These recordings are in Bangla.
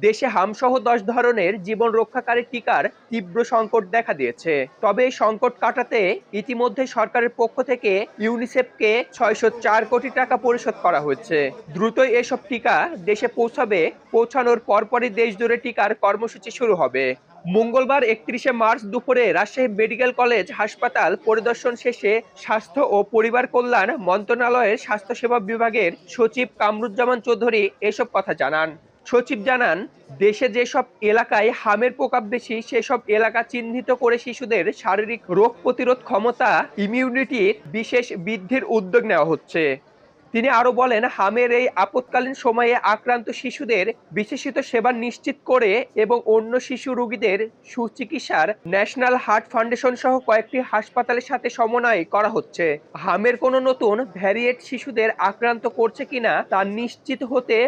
দেশে হামসহ ১০ ধরনের জীবন রক্ষাকারী টিকার তীব্র সংকট দেখা দিয়েছে। তবে এই সংকট কাটাতে ইতিমধ্যে সরকারের পক্ষ থেকে ইউনিসেফকে ৬০৪ কোটি টাকা পরিশোধ করা হয়েছে। দ্রুতই এসব টিকা দেশে পৌঁছানোর পরপরই দেশজুড়ে টিকার কর্মসূচি শুরু হবে। মঙ্গলবার ৩১শে মার্চ দুপুরে রাজশাহী মেডিকেল কলেজ হাসপাতাল পরিদর্শন শেষে স্বাস্থ্য ও পরিবার কল্যাণ মন্ত্রণালয়ের স্বাস্থ্যসেবা বিভাগের সচিব কামরুজ্জামান চৌধুরী এসব কথা জানান। সচিব জানান, দেশে যেসব এলাকায় হামের প্রকোপ বেশি সেসব এলাকা চিহ্নিত করে শিশুদের শারীরিক রোগ প্রতিরোধ ক্ষমতা ইমিউনিটির বিশেষ বৃদ্ধির উদ্যোগ নেওয়া হচ্ছে। তিনি আরো বলেন, হামের এই আপৎকালীন সময়ে আক্রান্ত শিশুদের বিশেষিত সেবা নিশ্চিত করে এবং অন্য শিশু রোগীদের সুচিকিৎসার ন্যাশনাল হার্ট ফাউন্ডেশন সহ কয়েকটি হাসপাতালের সাথে সমন্বয় করা হচ্ছে। হামের কোনো নতুন ভ্যারিয়েন্ট শিশুদের আক্রান্ত করছে কিনা তা নিশ্চিত হতে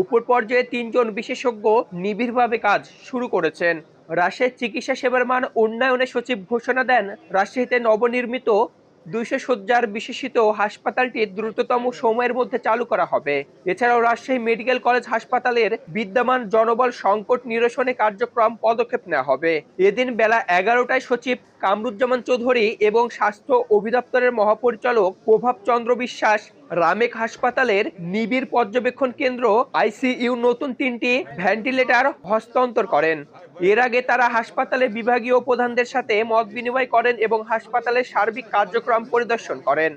উপর পর্যায়ে ৩ জন বিশেষজ্ঞ নিবিড়ভাবে কাজ শুরু করেছেন। রাজশাহীর চিকিৎসা সেবার মান উন্নয়নে সচিব ঘোষণা দেন, রাজশাহীতে নবনির্মিত ২০০ শয্যার বিশেষিত হাসপাতালটি দ্রুততম সময়ের মধ্যে চালু করা হবে। এছাড়াও রাজশাহী মেডিকেল কলেজ হাসপাতালের বিদ্যমান জনবল সংকট নিরসনে কার্যক্রম পদক্ষেপ নেওয়া হবে। এদিন বেলা ১১টায় সচিব কামরুজ্জামান চৌধুরী এবং স্বাস্থ্য অধিদপ্তরের মহাপরিচালক প্রভাব চন্দ্র বিশ্বাস রামেক হাসপাতালের নিবিড় পর্যবেক্ষণ কেন্দ্র আইসিইউ নতুন ৩টি ভেন্টিলেটর হস্তান্তর করেন। এর আগে তারা হাসপাতালের বিভাগীয় প্রধানদের সাথে মত বিনিময় করেন এবং হাসপাতালের সার্বিক কার্যক্রম পরিদর্শন করেন।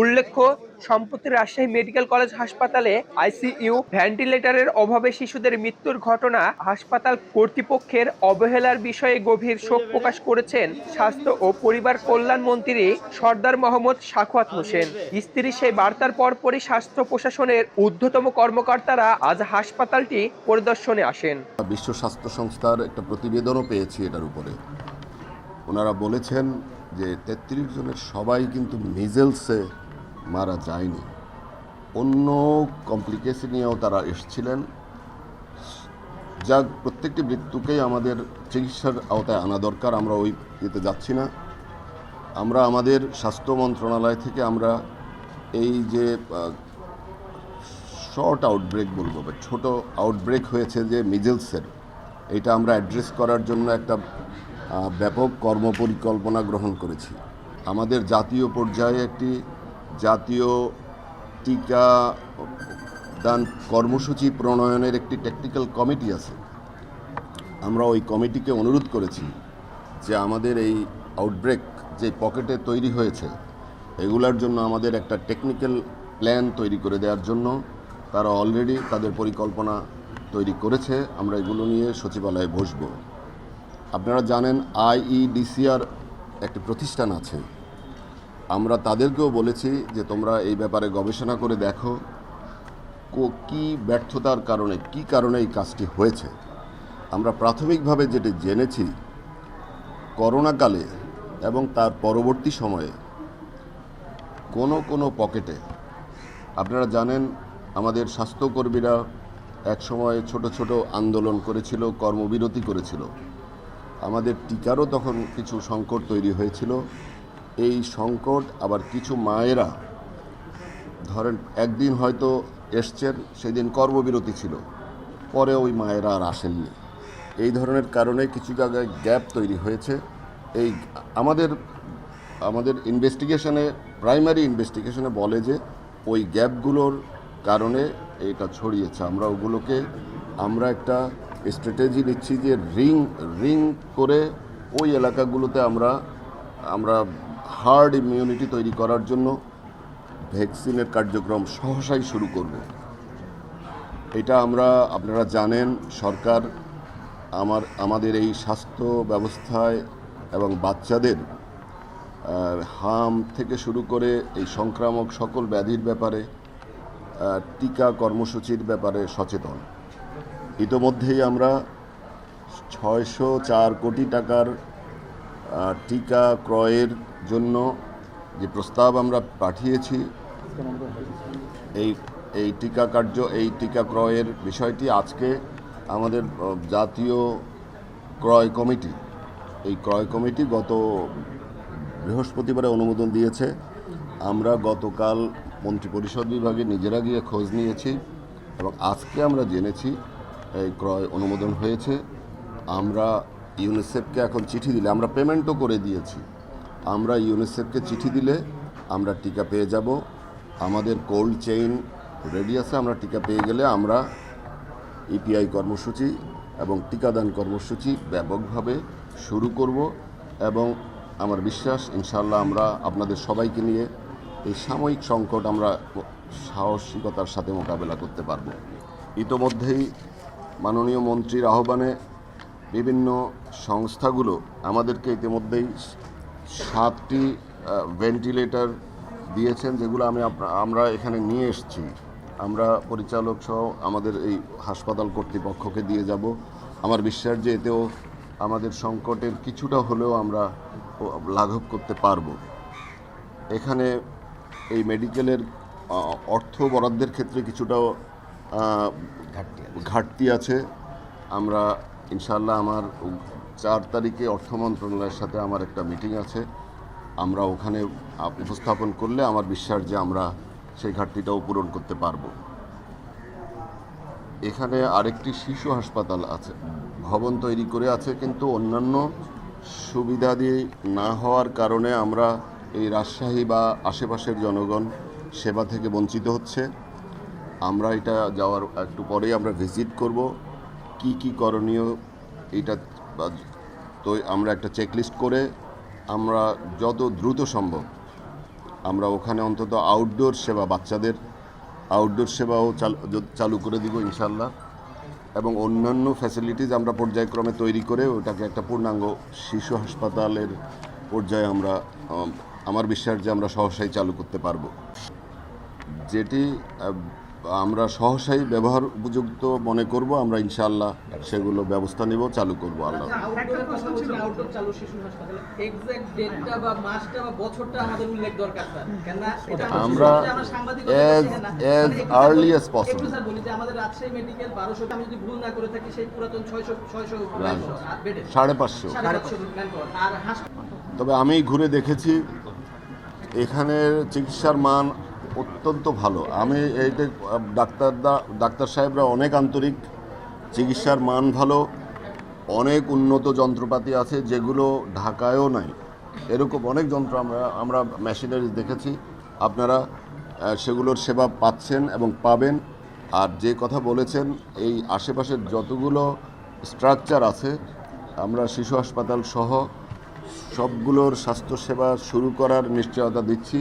উল্লেখ্য, সম্প্রতি রাজশাহী মেডিকেল কলেজ হাসপাতালে আইসিইউ ভেন্টিলেটরের অভাবে শিশুদের মৃত্যুর ঘটনা হাসপাতাল কর্তৃপক্ষের অবহেলার বিষয়ে গভীর শোক প্রকাশ করেছেন স্বাস্থ্য ও পরিবার কল্যাণ মন্ত্রী সরদার মোহাম্মদ সাখাওয়াত হোসেন। স্ত্রীর সেই বার্তার পরপরই স্বাস্থ্য প্রশাসনের ঊর্ধ্বতম কর্মকর্তারা আজ হাসপাতালটি পরিদর্শনে আসেন। বিশ্ব স্বাস্থ্য সংস্থার একটা প্রতিবেদনও পেয়েছি এটার উপরে। ওনারা বলেছেন যে ৩৩ জনের সবাই কিন্তু মিজেলসে মারা যায়নি, অন্য কমপ্লিকেশন নিয়েও তারা এসেছিলেন। যা প্রত্যেকটি মৃত্যুকেই আমাদের চিকিৎসার আওতায় আনা দরকার, আমরা ওই ইয়েতে যাচ্ছি না। আমরা আমাদের স্বাস্থ্য মন্ত্রণালয় থেকে আমরা এই যে শর্ট আউটব্রেক বলবো বা ছোট আউটব্রেক হয়েছে যে মিজেলসের, এটা আমরা অ্যাড্রেস করার জন্য একটা ব্যাপক কর্মপরিকল্পনা গ্রহণ করেছি। আমাদের জাতীয় পর্যায়ে একটি জাতীয় টিকা দান কর্মসূচি প্রণয়নের একটি টেকনিক্যাল কমিটি আছে। আমরা ওই কমিটিকে অনুরোধ করেছি যে আমাদের এই আউটব্রেক যে পকেটে তৈরি হয়েছে এগুলার জন্য আমাদের একটা টেকনিক্যাল প্ল্যান তৈরি করে দেওয়ার জন্য। তারা অলরেডি তাদের পরিকল্পনা তৈরি করেছে। আমরা এগুলো নিয়ে সচিবালয়ে বসব। আপনারা জানেন আইইডিসিআর একটি প্রতিষ্ঠান আছে, আমরা তাদেরকেও বলেছি যে তোমরা এই ব্যাপারে গবেষণা করে দেখো কি ব্যর্থতার কারণে, কি কারণে এই কাজটি হয়েছে। আমরা প্রাথমিকভাবে যেটি জেনেছি, করোনাকালে এবং তার পরবর্তী সময়ে কোনো পকেটে, আপনারা জানেন আমাদের স্বাস্থ্যকর্মীরা একসময় ছোট ছোট আন্দোলন করেছিল, কর্মবিরতি করেছিল। আমাদের টিকারও তখন কিছু সংকট তৈরি হয়েছিল। এই সংকট আবার কিছু মায়েরা ধরেন একদিন হয়তো এসছেন, সেদিন কর্মবিরতি ছিল, পরে ওই মায়েরা আর আসেননি। এই ধরনের কারণে কিছু জায়গায় গ্যাপ তৈরি হয়েছে। এই আমাদের ইনভেস্টিগেশনে, প্রাইমারি ইনভেস্টিগেশনে বলে যে ওই গ্যাপগুলোর কারণে এটা ছড়িয়েছে। আমরা একটা স্ট্র্যাটেজি নিচ্ছি যে রিং করে ওই এলাকাগুলোতে আমরা হার্ড ইমিউনিটি তৈরি করার জন্য ভ্যাকসিনের কার্যক্রম সহসাই শুরু করব। এটা আপনারা জানেন সরকার আমাদের এই স্বাস্থ্য ব্যবস্থায় এবং বাচ্চাদের হাম থেকে শুরু করে এই সংক্রামক সকল ব্যাধির ব্যাপারে টিকা কর্মসূচির ব্যাপারে সচেতন। ইতোমধ্যেই আমরা ৬০৪ কোটি টাকার টিকা ক্রয়ের জন্য যে প্রস্তাব আমরা পাঠিয়েছি, এই টিকা ক্রয়ের বিষয়টি আজকে আমাদের জাতীয় ক্রয় কমিটি গত বৃহস্পতিবারে অনুমোদন দিয়েছে। আমরা গতকাল মন্ত্রিপরিষদ বিভাগে নিজেরা গিয়ে খোঁজ নিয়েছি এবং আজকে আমরা জেনেছি এই ক্রয় অনুমোদন হয়েছে। আমরা ইউনিসেফকে এখন চিঠি দিলে, আমরা পেমেন্টও করে দিয়েছি, আমরা ইউনিসেফকে চিঠি দিলে আমরা টিকা পেয়ে যাব। আমাদের কোল্ড চেইন রেডি আছে, আমরা টিকা পেয়ে গেলে আমরা ইপিআই কর্মসূচি এবং টিকাদান কর্মসূচি ব্যাপকভাবে শুরু করব এবং আমার বিশ্বাস ইনশাআল্লাহ আমরা আপনাদের সবাইকে নিয়ে এই সাময়িক সংকট আমরা সাহসিকতার সাথে মোকাবেলা করতে পারব। ইতোমধ্যেই মাননীয় মন্ত্রীর আহ্বানে বিভিন্ন সংস্থাগুলো আমাদেরকে ইতিমধ্যেই 7টি ভেন্টিলেটর দিয়েছেন, যেগুলো আমরা এখানে নিয়ে এসেছি। আমরা পরিচালক সহ আমাদের এই হাসপাতাল কর্তৃপক্ষকে দিয়ে যাব। আমার বিশ্বাস যে এতেও আমাদের সংকটের কিছুটা হলেও আমরা লাঘব করতে পারব। এখানে এই মেডিকেলের অর্থ বরাদ্দের ক্ষেত্রে কিছুটা ঘাটতি আছে। আমরা ইনশাআল্লাহ আমার 4 তারিখে অর্থ মন্ত্রণালয়ের সাথে আমার একটা মিটিং আছে, আমরা ওখানে উপস্থাপন করলে আমার বিশ্বাস যে আমরা সেই ঘাটতিটাও পূরণ করতে পারব। এখানে আরেকটি শিশু হাসপাতাল আছে, ভবন তৈরি করে আছে, কিন্তু অন্যান্য সুবিধা দিয়ে না হওয়ার কারণে আমরা এই রাজশাহী বা আশেপাশের জনগণ সেবা থেকে বঞ্চিত হচ্ছে। আমরা এটা যাওয়ার একটু পরেই আমরা ভিজিট করব, কি কি করণীয় এটা তো আমরা একটা চেকলিস্ট করে আমরা যত দ্রুত সম্ভব আমরা ওখানে অন্তত আউটডোর সেবা, বাচ্চাদের আউটডোর সেবাও চালু করে দিব ইনশাল্লাহ, এবং অন্যান্য ফ্যাসিলিটিস আমরা পর্যায়ক্রমে তৈরি করে ওটাকে একটা পূর্ণাঙ্গ শিশু হাসপাতালের পর্যায়ে আমরা আমার বিশ্বাস যে আমরা সহসাই চালু করতে পারবো। যেটি আমরা সহসাই ব্যবহার উপযুক্ত মনে করব, আমরা ইনশাআল্লাহ সেগুলো ব্যবস্থা নিব, চালু করব। আল্লাহ আমরা as early as possible আমাদের রাজশাহী মেডিকেল 1200 আমি যদি ভুল না করে থাকি সেই পুরাতন 600 বেডে 550। আর তবে আমি ঘুরে দেখেছি এখানের চিকিৎসার মান অত্যন্ত ভালো। আমি এইটা ডাক্তার সাহেবরা অনেক আন্তরিক, চিকিৎসার মান ভালো, অনেক উন্নত যন্ত্রপাতি আছে যেগুলো ঢাকায়ও নাই। এরকম অনেক যন্ত্র আমরা মেশিনারিজ দেখেছি, আপনারা সেগুলোর সেবা পাচ্ছেন এবং পাবেন। আর যে কথা বলেছেন, এই আশেপাশের যতগুলো স্ট্রাকচার আছে আমরা শিশু হাসপাতাল সহ সবগুলোর স্বাস্থ্যসেবা শুরু করার নিশ্চয়তা দিচ্ছি।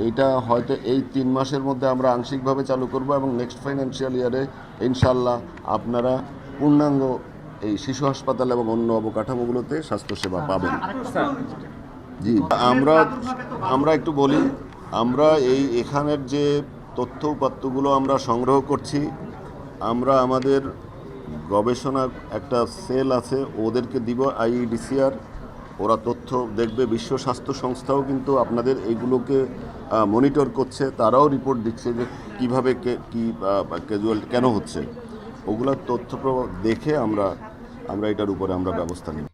এইটা হয়তো এই 3 মাসের মধ্যে আমরা আংশিকভাবে চালু করব এবং নেক্সট ফাইন্যান্সিয়াল ইয়ারে ইনশাআল্লাহ আপনারা পূর্ণাঙ্গ এই শিশু হাসপাতাল এবং অন্য অবকাঠামোগুলোতে স্বাস্থ্যসেবা পাবেন। জি, আমরা একটু বলি, আমরা এখানের যে তথ্য উপাত্তগুলো আমরা সংগ্রহ করছি, আমরা আমাদের গবেষণা একটা সেল আছে, ওদেরকে দিব IEDCR, ওরা তথ্য দেখবে। বিশ্ব স্বাস্থ্য সংস্থাও কিন্তু আপনাদের এইগুলোকে মনিটর করছে, তারাও রিপোর্ট দিচ্ছে যে কীভাবে কি ক্যাজুয়ালিটি কেন হচ্ছে। ওগুলোর তথ্য দেখে আমরা এটার উপরে আমরা ব্যবস্থা নিই।